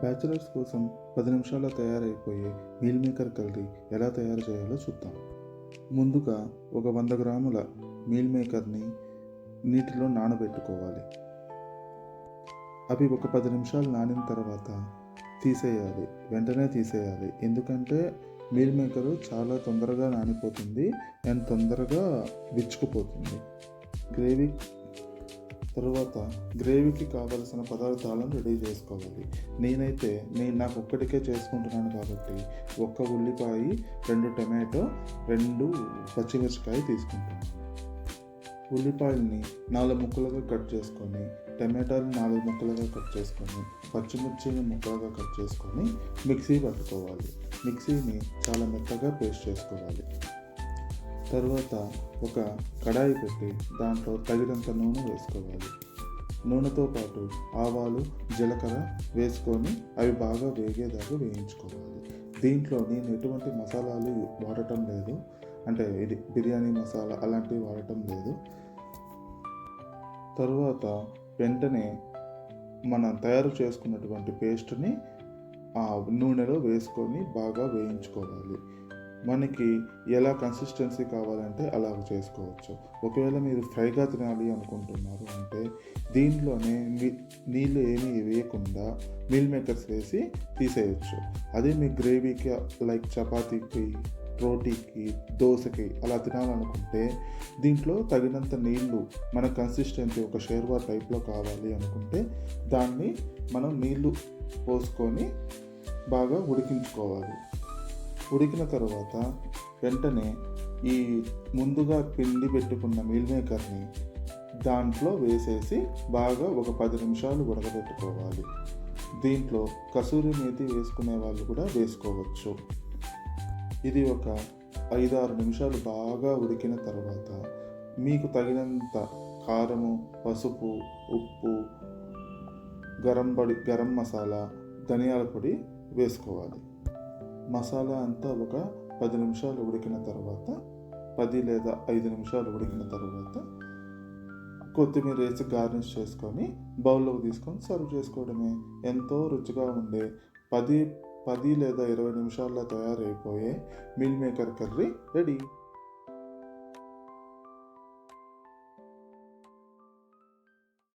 Bachelors కోసం 10 నిమిషాల్లో తయారైపోయే meal maker curry ఎలా తయారు చేయాలో చూద్దాం. ముందుగా ఒక 100 గ్రాముల మీల్ మేకర్ని నీటిలో నానబెట్టుకోవాలి. అవి ఒక 10 నిమిషాలు నానిన తర్వాత తీసేయాలి. వెంటనే తీసేయాలి. ఎందుకంటే మీల్ మేకరు చాలా తొందరగా నానిపోతుంది అండ్ తొందరగా విచ్చుకుపోతుంది. గ్రేవీకి కావలసిన పదార్థాలను రెడీ చేసుకోవాలి. నాకు ఒక్కటికే చేసుకుంటున్నాను కాబట్టి 1 ఉల్లిపాయ, 2 టమాటో, 2 పచ్చిమిరపకాయ తీసుకుంటాను. ఉల్లిపాయల్ని 4 ముక్కలుగా కట్ చేసుకొని, టమాటాలు 4 ముక్కలుగా కట్ చేసుకొని, పచ్చిమిర్చిని ముక్కలుగా కట్ చేసుకొని మిక్సీ పట్టుకోవాలి. మిక్సీని చాలా మెత్తగా పేస్ట్ చేసుకోవాలి. తర్వాత ఒక కడాయి పెట్టి దాంట్లో తగినంత నూనె వేసుకోవాలి. నూనెతో పాటు ఆవాలు, జీలకర్ర వేసుకొని అవి బాగా వేగేదాకా వేయించుకోవాలి. దీంట్లో నేను ఎటువంటి మసాలాలు వాడటం లేదు, అంటే ఇది బిర్యానీ మసాలా అలాంటివి వాడటం లేదు. తర్వాత వెంటనే మనం తయారు చేసుకున్నటువంటి పేస్ట్ని ఆ నూనెలో వేసుకొని బాగా వేయించుకోవాలి. మనకి ఎలా కన్సిస్టెన్సీ కావాలంటే అలా చేసుకోవచ్చు. ఒకవేళ మీరు ఫ్రైగా తినాలి అనుకుంటున్నారు అంటే దీంట్లోనే నీళ్ళు ఏమీ వేయకుండా మీల్ మేకర్స్ వేసి తీసేయచ్చు. అదే మీ గ్రేవీకి లైక్ చపాతీకి, రోటీకి, దోశకి అలా తినాలనుకుంటే దీంట్లో తగినంత నీళ్ళు మన కన్సిస్టెన్సీ ఒక షేర్వా టైప్లో కావాలి అనుకుంటే దాన్ని మనం నీళ్ళు పోసుకొని బాగా ఉడికించుకోవాలి. ఉడికిన తర్వాత వెంటనే ఈ ముందుగా పిండి పెట్టుకున్న మీల్ మేకర్ని దాంట్లో వేసేసి బాగా ఒక 10 నిమిషాలు ఉడకబెట్టుకోవాలి. దీంట్లో కసూరి మేతి వేసుకునే వాళ్ళు కూడా వేసుకోవచ్చు. ఇది ఒక 5-6 నిమిషాలు బాగా ఉడికిన తర్వాత మీకు తగినంత కారము, పసుపు, ఉప్పు, గరం మసాలా, ధనియాల పొడి వేసుకోవాలి. మసాలా అంతా ఒక 10 నిమిషాలు ఉడికిన తర్వాత 10 లేదా 5 నిమిషాలు ఉడికిన తర్వాత కొత్తిమీర వేసి గార్నిష్ చేసుకొని బౌల్లోకి తీసుకొని సర్వ్ చేసుకోవడమే. ఎంతో రుచిగా ఉండే 10 లేదా 20 నిమిషాల్లో తయారైపోయే మీల్ మేకర్ కర్రీ రెడీ.